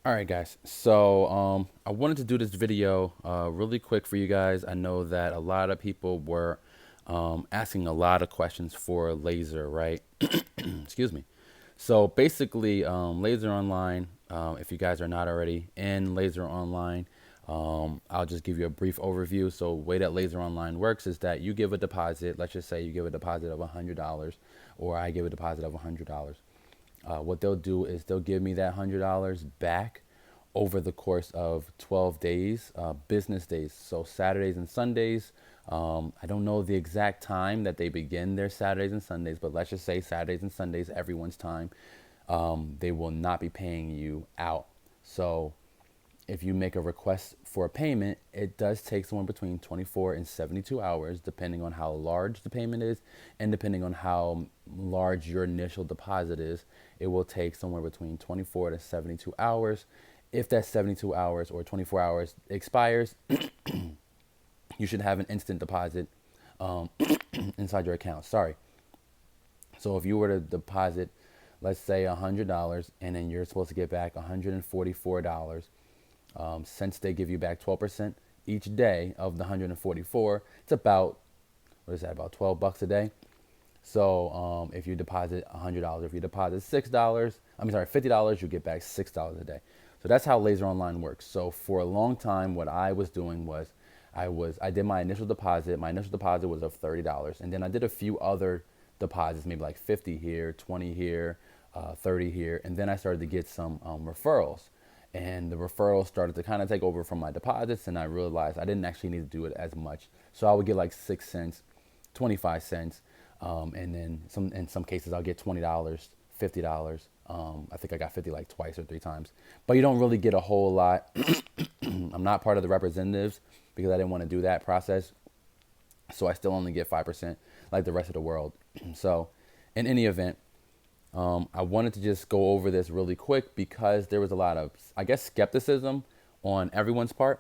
All right, guys. So I wanted to do this video really quick for you guys. I know that a lot of people were asking a lot of questions for laser, right? Excuse me. So basically, LaserOnline, if you guys are not already in LaserOnline, I'll just give you a brief overview. So the way that LaserOnline works is that you give a deposit. Let's just say you give a deposit of $100, or I give a deposit of $100. What they'll do is they'll give me that $100 back over the course of 12 days, business days. So Saturdays and Sundays. I don't know the exact time that they begin their Saturdays and Sundays, but let's just say Saturdays and Sundays, everyone's time. They will not be paying you out. So if you make a request for a payment, it does take somewhere between 24 and 72 hours, depending on how large the payment is and depending on how large your initial deposit is. It will take somewhere between 24 to 72 hours. If that 72 hours or 24 hours expires, you should have an instant deposit inside your account. Sorry. So if you were to deposit, let's say $100, and then you're supposed to get back $144, since they give you back 12% each day of the 144, it's about, what is that, about 12 bucks a day. So if you deposit $100, if you deposit $50, you get back $6 a day. So that's how LaserOnline works. So for a long time, what I was doing was I did my initial deposit. My initial deposit was of $30, and then I did a few other deposits, maybe like 50 here, 20 here, 30 here, and then I started to get some referrals. And the referrals started to kind of take over from my deposits, and I realized I didn't actually need to do it as much. So I would get like 6 cents, 25 cents, and then in some cases I'll get $20, $50. I think I got 50 like twice or three times, but you don't really get a whole lot. I'm not part of the representatives because I didn't want to do that process. So I still only get 5% like the rest of the world. So in any event, I wanted to just go over this really quick because there was a lot of, I guess, skepticism on everyone's part.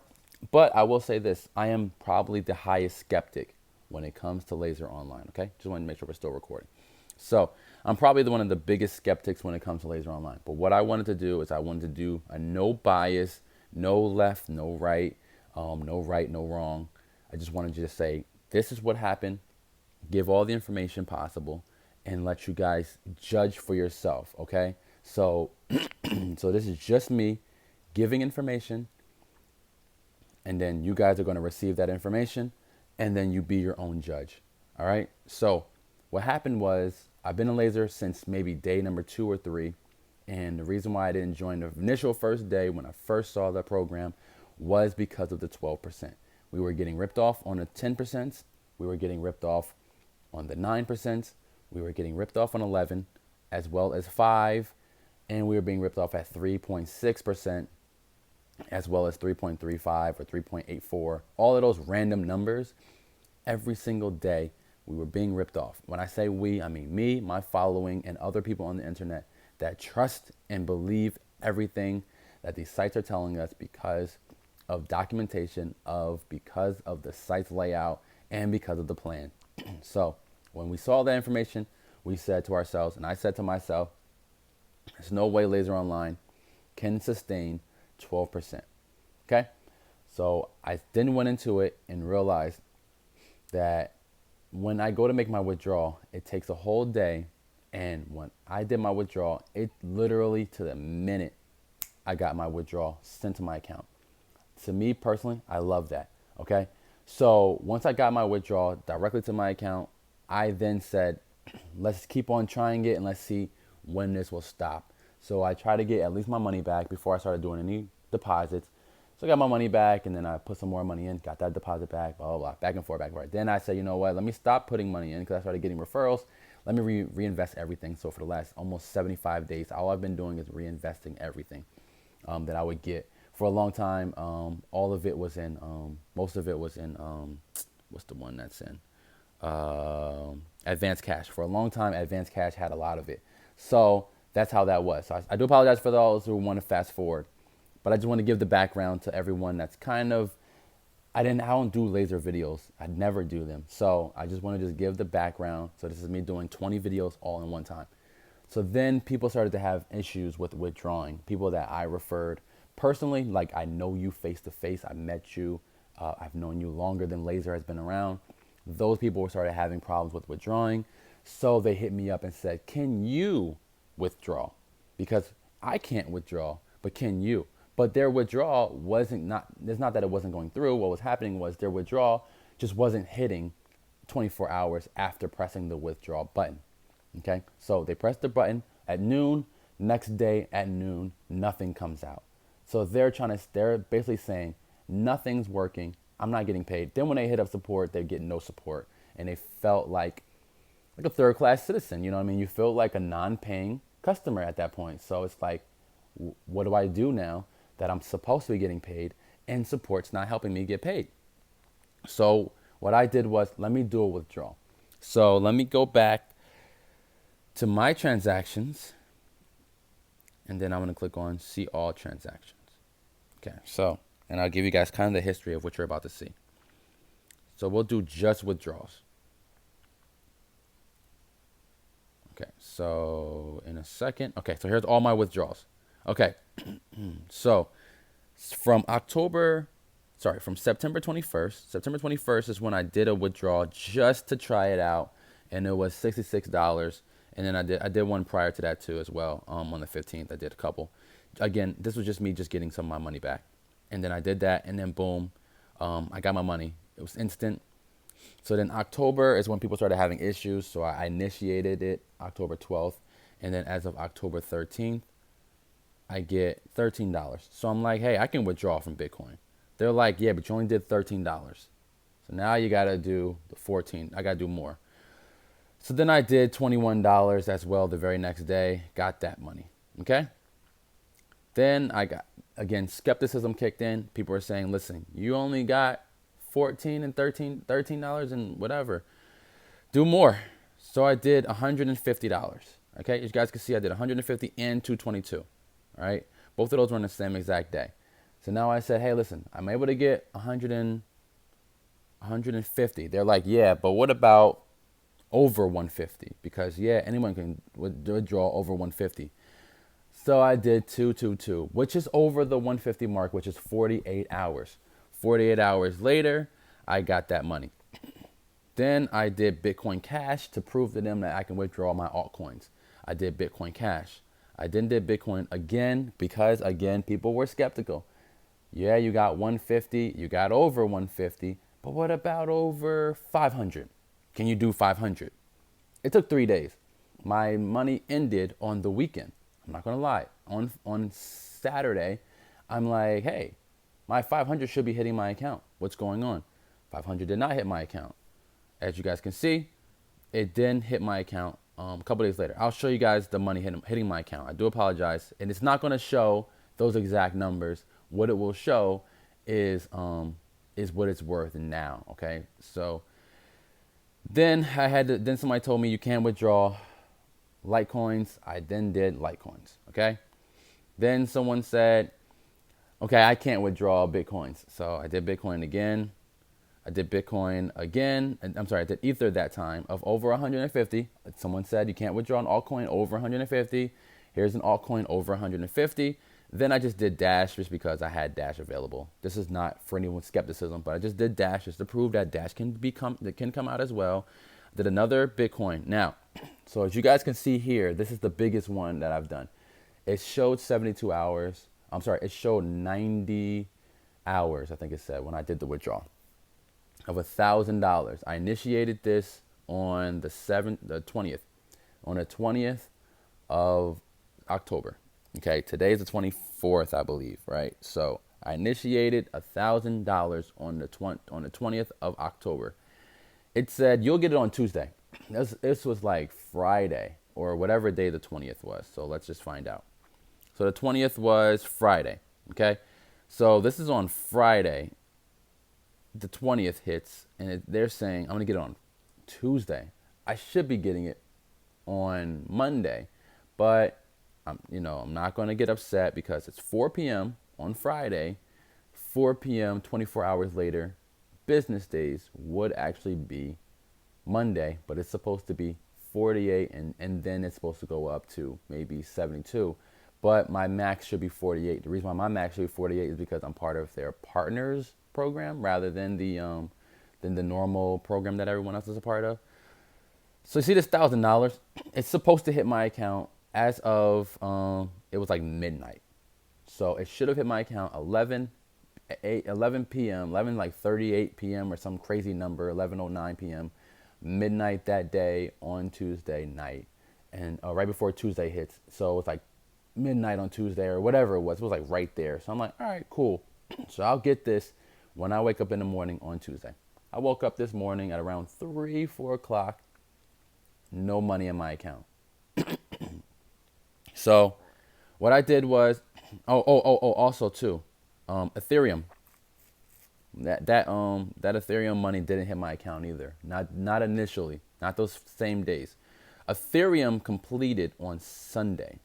But I will say this, I am probably the highest skeptic when it comes to LaserOnline, okay? Just wanted to make sure we're still recording. So I'm probably one of the biggest skeptics when it comes to LaserOnline. But what I wanted to do is I wanted to do a no bias, no left, no right, no wrong. I just wanted to just say, this is what happened, give all the information possible, and let you guys judge for yourself, okay? So, so this is just me giving information, and then you guys are going to receive that information, and then you be your own judge, all right? So what happened was I've been a laser since maybe day number 2 or 3, and the reason why I didn't join the initial first day when I first saw the program was because of the 12%. We were getting ripped off on the 10%. We were getting ripped off on the 9%. We were getting ripped off on 11, as well as 5, and we were being ripped off at 3.6%, as well as 3.35 or 3.84. All of those random numbers, every single day, we were being ripped off. When I say we, I mean me, my following, and other people on the internet that trust and believe everything that these sites are telling us because of documentation, because of the site's layout, and because of the plan. So when we saw that information, we said to ourselves, and I said to myself, there's no way LaserOnline can sustain 12%. Okay? So I then went into it and realized that when I go to make my withdrawal, it takes a whole day. And when I did my withdrawal, it literally to the minute I got my withdrawal sent to my account. To me personally, I love that. Okay? So once I got my withdrawal directly to my account, I then said, let's keep on trying it and let's see when this will stop. So I tried to get at least my money back before I started doing any deposits. So I got my money back, and then I put some more money in, got that deposit back, blah, blah, blah, back and forth, back and forth. Then I said, you know what, let me stop putting money in because I started getting referrals. Let me reinvest everything. So for the last almost 75 days, all I've been doing is reinvesting everything that I would get. For a long time, all of it was in, most of it was in, what's the one that's in? Advanced Cash. For a long time, Advanced Cash had a lot of it. So that's how that was. So I do apologize for those who want to fast forward. But I just want to give the background to everyone that's kind of, I don't do laser videos. I never do them. So I just want to just give the background. So this is me doing 20 videos all in one time. So then people started to have issues with withdrawing. People that I referred personally, like I know you face to face. I met you. I've known you longer than Laser has been around. Those people started having problems with withdrawing. So they hit me up and said, can you withdraw? Because I can't withdraw, but can you? But their withdrawal wasn't not, it's not that it wasn't going through. What was happening was their withdrawal just wasn't hitting 24 hours after pressing the withdraw button. Okay, so they press the button at noon, next day at noon, nothing comes out. So they're basically saying nothing's working. I'm not getting paid. Then when they hit up support, they're getting no support. And they felt like a third class citizen. You know what I mean? You feel like a non-paying customer at that point. So it's like, what do I do now that I'm supposed to be getting paid and support's not helping me get paid? So what I did was, let me do a withdrawal. So let me go back to my transactions, and then I'm going to click on see all transactions. Okay, so, and I'll give you guys kind of the history of what you're about to see. So we'll do just withdrawals. Okay, so in a second. Okay, so here's all my withdrawals. Okay, so from September 21st. September 21st is when I did a withdrawal just to try it out, and it was $66. And then I did one prior to that too as well. On the 15th, I did a couple. Again, this was just me just getting some of my money back. And then I did that, and then boom, I got my money. It was instant. So then October is when people started having issues. So I initiated it October 12th. And then as of October 13th, I get $13. So I'm like, hey, I can withdraw from Bitcoin. They're like, yeah, but you only did $13. So now you got to do the 14. I got to do more. So then I did $21 as well the very next day. Got that money. Okay. Then I got, again, skepticism kicked in. People were saying, listen, you only got $14 and $13 and whatever. Do more. So I did $150. Okay. As you guys can see, I did $150 and $222. All right. Both of those were on the same exact day. So now I said, hey, listen, I'm able to get 150. They're like, yeah, but what about over 150? Because yeah, anyone can withdraw over 150. So I did 222, which is over the 150 mark, which is 48 hours. 48 hours later, I got that money. Then I did Bitcoin Cash to prove to them that I can withdraw my altcoins. I did Bitcoin Cash. I then did Bitcoin again because, again, people were skeptical. Yeah, you got 150, you got over 150, but what about over 500? Can you do 500? It took 3 days. My money ended on the weekend. I'm not going to lie. On Saturday, I'm like, hey, my 500 should be hitting my account. What's going on? 500 did not hit my account. As you guys can see, it then hit my account a couple days later. I'll show you guys the money hitting my account. I do apologize. And it's not going to show those exact numbers. What it will show is what it's worth now. Okay. So then then somebody told me you can't withdraw Litecoins. I then did Litecoins. Okay. Then someone said, okay, I can't withdraw Bitcoins. So I did Bitcoin again. I did Bitcoin again. I'm sorry, I did Ether that time of over 150. Someone said you can't withdraw an altcoin over 150. Here's an altcoin over 150. Then I just did Dash just because I had Dash available. This is not for anyone's skepticism, but I just did Dash just to prove that Dash can come out as well. Did another Bitcoin. Now, so as you guys can see here, this is the biggest one that I've done. It showed 72 hours. I'm sorry, it showed 90 hours, I think it said, when I did the withdrawal of $1,000. I initiated this on the 20th, on the 20th of October. Okay, today is the 24th, I believe, right? So I initiated $1,000 on the 20th of October. It said you'll get it on Tuesday. This was like Friday or whatever day the 20th was. So let's just find out. So the 20th was Friday. Okay, so this is on Friday. The 20th hits, and they're saying I'm gonna get it on Tuesday. I should be getting it on Monday, but I'm not going to get upset because it's 4 p.m. on Friday. 4 p.m. 24 hours later, business days would actually be Monday, but it's supposed to be 48, and then it's supposed to go up to maybe 72. but my max should be 48. The reason why my max should be 48 is because I'm part of their partners program rather than the normal program that everyone else is a part of. So you see this $1,000, it's supposed to hit my account as of it was like midnight. So it should have hit my account 11 p.m., 11 like 38 p.m. or some crazy number, 11:09 p.m. midnight that day on Tuesday night, and right before Tuesday hits. So it's like midnight on Tuesday or whatever it was. It was like right there. So I'm like, all right, cool. So I'll get this when I wake up in the morning on Tuesday. I woke up this morning at around 3, 4 o'clock. No money in my account. So what I did was, also too, Ethereum. That Ethereum money didn't hit my account either. Not initially, not those same days. Ethereum completed on Sunday.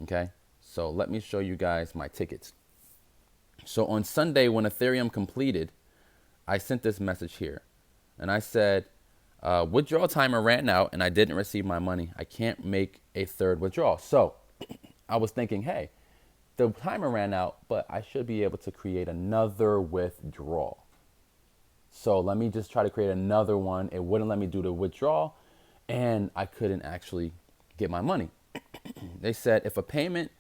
Okay, so let me show you guys my tickets. So on Sunday when Ethereum completed, I sent this message here, and I said, withdrawal timer ran out and I didn't receive my money. I can't make a third withdrawal. So I was thinking, hey, the timer ran out, but I should be able to create another withdrawal. So let me just try to create another one. It wouldn't let me do the withdrawal, and I couldn't actually get my money. They said if a payment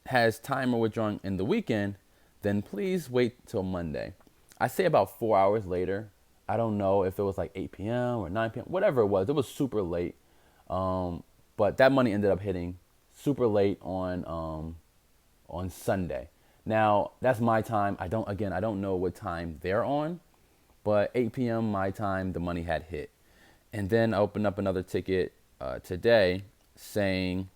has timer withdrawing in the weekend, then please wait till Monday. I say about 4 hours later. I don't know if it was like 8 p.m. or 9 p.m., whatever it was. It was super late. But that money ended up hitting super late on Sunday. Now, that's my time. I don't know what time they're on, but 8 p.m. my time, the money had hit. And then I opened up another ticket today saying,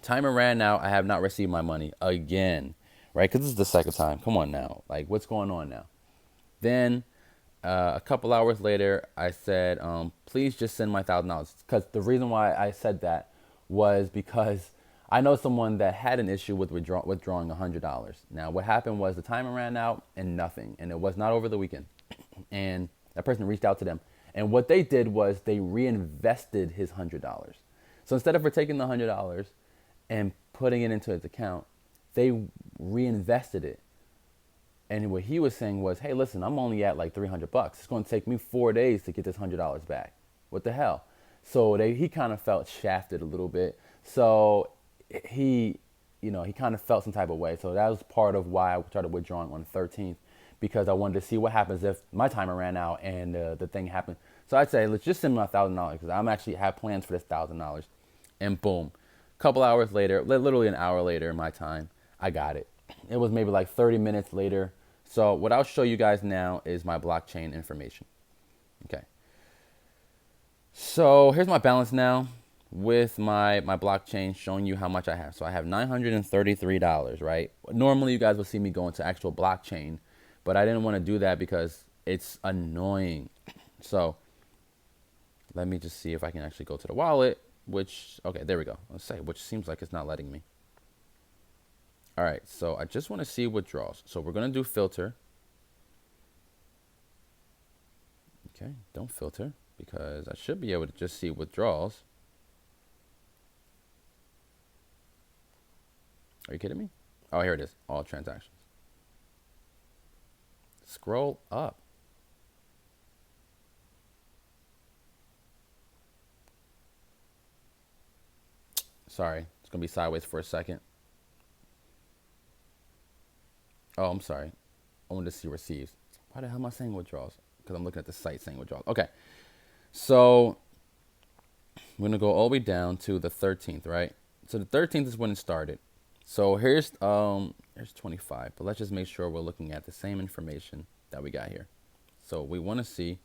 timer ran out. I have not received my money again, right? Because this is the second time. Come on now. Like, what's going on now? Then a couple hours later, I said, please just send my $1,000. Because the reason why I said that was because I know someone that had an issue with withdrawing $100. Now, what happened was the timer ran out and nothing. And it was not over the weekend. And that person reached out to them. And what they did was they reinvested his $100. So instead of taking the $100 and putting it into his account, they reinvested it. And what he was saying was, hey, listen, I'm only at like $300. It's going to take me 4 days to get this $100 back. What the hell? So he kind of felt shafted a little bit. So he kind of felt some type of way. So that was part of why I started withdrawing on the 13th, because I wanted to see what happens if my timer ran out and the thing happened. So I'd say, let's just send me my $1,000 because I'm actually have plans for this $1,000. And boom, a couple hours later, literally an hour later in my time, I got it. It was maybe like 30 minutes later. So what I'll show you guys now is my blockchain information. Okay. So here's my balance now with my blockchain showing you how much I have. So I have $933, right? Normally you guys will see me go into actual blockchain, but I didn't want to do that because it's annoying. So let me just see if I can actually go to the wallet, okay, there we go. Let's say, which seems like it's not letting me. All right, so I just want to see withdrawals. So we're going to do filter. Okay, don't filter because I should be able to just see withdrawals. Are you kidding me? Oh, here it is, all transactions. Scroll up. Sorry, it's going to be sideways for a second. Oh, I'm sorry. I wanted to see receives. Why the hell am I saying withdrawals? Because I'm looking at the site saying withdrawals. Okay. So we're going to go all the way down to the 13th, right? So the 13th is when it started. So here's 25, but let's just make sure we're looking at the same information that we got here. So what we want to see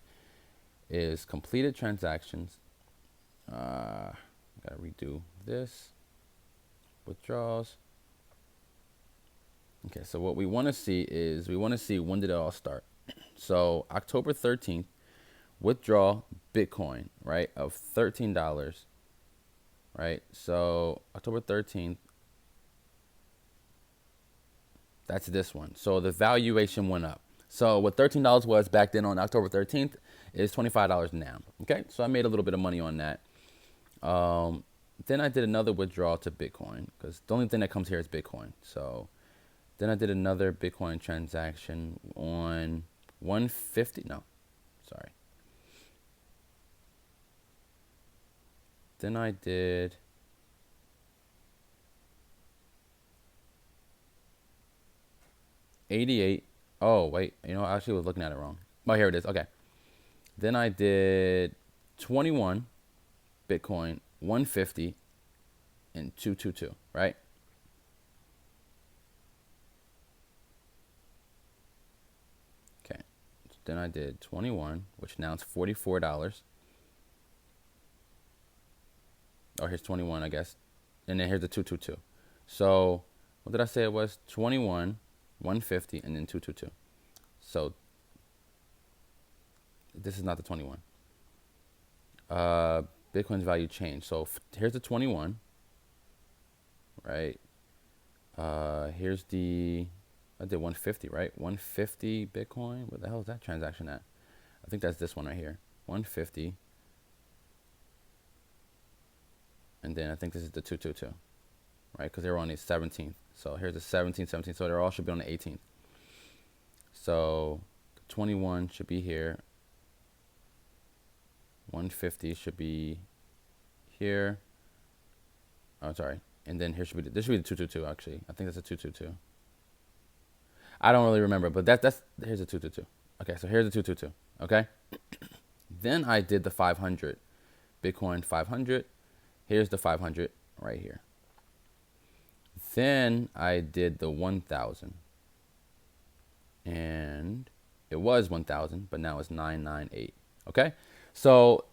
is completed transactions. Got to redo this. Withdrawals. Okay, so what we want to see is when did it all start. So October 13th, withdraw Bitcoin, right, of $13, right? So October 13th, that's this one. So the valuation went up. So what $13 was back then on October 13th is $25 now. Okay, so I made a little bit of money on that. then I did another withdrawal to Bitcoin because the only thing that comes here is Bitcoin. So then I did another Bitcoin transaction on 150. No, sorry. Then I did 88. Oh, wait. You know, I actually was looking at it wrong. Oh, here it is. Okay. Then I did 21 Bitcoin, 150, and 222, right? Okay. So then I did 21, which now it's $44. Oh, here's 21, I guess. And then here's the 222. So what did I say it was? 21, 150, and then 222. So this is not the 21. Bitcoin's value changed. So here's the 21, right? Here's the, I did 150, right? 150 Bitcoin. What the hell is that transaction at? I think that's this one right here. 150. And then I think this is the 222, right? Because they were on the 17th. So here's the 17th, 17th. So they all should be on the 18th. So the 21 should be here. 150 should be here. Oh, sorry. And then here should be, this should be the 222 actually. I think that's a 222. I don't really remember, but that's here's the 222. Okay, so here's the 222. Okay. Then I did the 500, Bitcoin 500. Here's the 500 right here. Then I did the 1,000, and it was 1,000, but now it's 998. Okay, so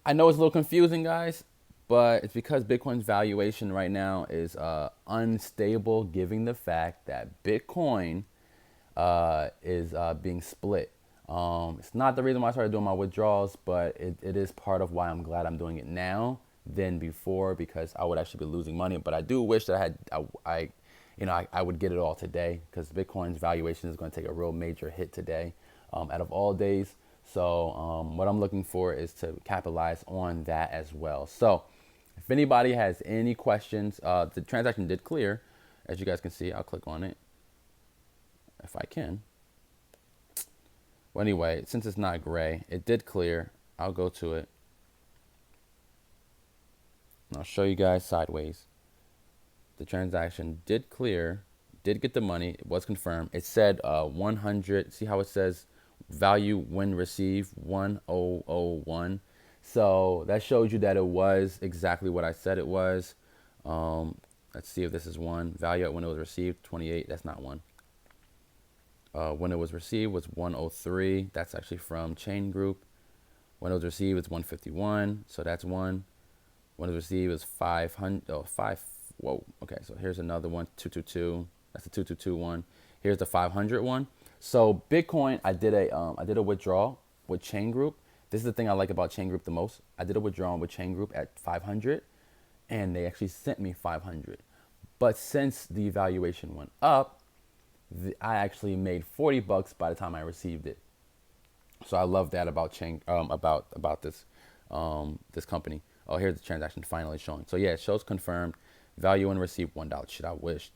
I know it's a little confusing, guys, but it's because Bitcoin's valuation right now is unstable, given the fact that Bitcoin is being split. It's not the reason why I started doing my withdrawals, but it is part of why I'm glad I'm doing it now than before, because I would actually be losing money. But I do wish that I would get it all today, because Bitcoin's valuation is going to take a real major hit today, out of all days. So what I'm looking for is to capitalize on that as well. So if anybody has any questions, the transaction did clear, as you guys can see. I'll click on it if I can. Well, anyway, since it's not gray, it did clear. I'll go to it. And I'll show you guys sideways. The transaction did clear, did get the money. It was confirmed. It said 100. See how it says value when received 1001. So that shows you that it was exactly what I said it was. Let's see if this is one. Value at when it was received 28. That's not one. When it was received was 103. That's actually from Chain Group. When it was received is 151. So that's one. When it was received is 500. Oh, 5. Whoa. Okay. So here's another one. 222. That's the 222 one. Here's the 500 one. So Bitcoin, I did a withdrawal with Chain Group. This is the thing I like about Chain Group the most. I did a withdrawal with Chain Group at 500, and they actually sent me 500. But since the valuation went up, I actually made $40 by the time I received it. So I love that about about this this company. Oh, here's the transaction finally showing. So yeah, it shows confirmed. Value when received $1. Shit, I wish.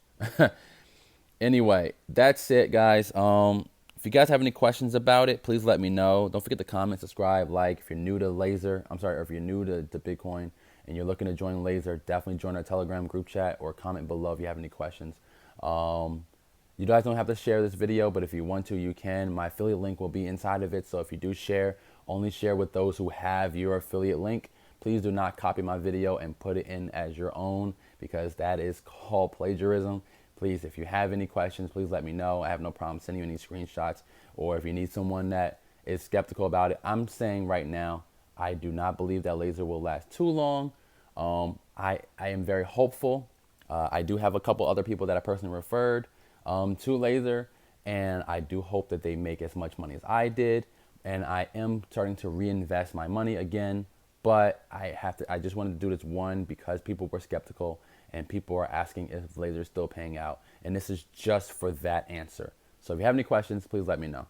Anyway, that's it, guys. If you guys have any questions about it, please let me know. Don't forget to comment, subscribe, like. If you're new to Laser, or if you're new to Bitcoin and you're looking to join Laser, definitely join our Telegram group chat or comment below if you have any questions. You guys don't have to share this video, but if you want to, you can. My affiliate link will be inside of it. So if you do share, only share with those who have your affiliate link. Please do not copy my video and put it in as your own, because that is called plagiarism. Please, if you have any questions, please let me know. I have no problem sending you any screenshots, or if you need someone that is skeptical about it. I'm saying right now, I do not believe that Laser will last too long. I am very hopeful. I do have a couple other people that I personally referred to Laser, and I do hope that they make as much money as I did. And I am starting to reinvest my money again, but I just wanted to do this one because people were skeptical and people are asking if Laser is still paying out, and this is just for that answer. So if you have any questions, please let me know.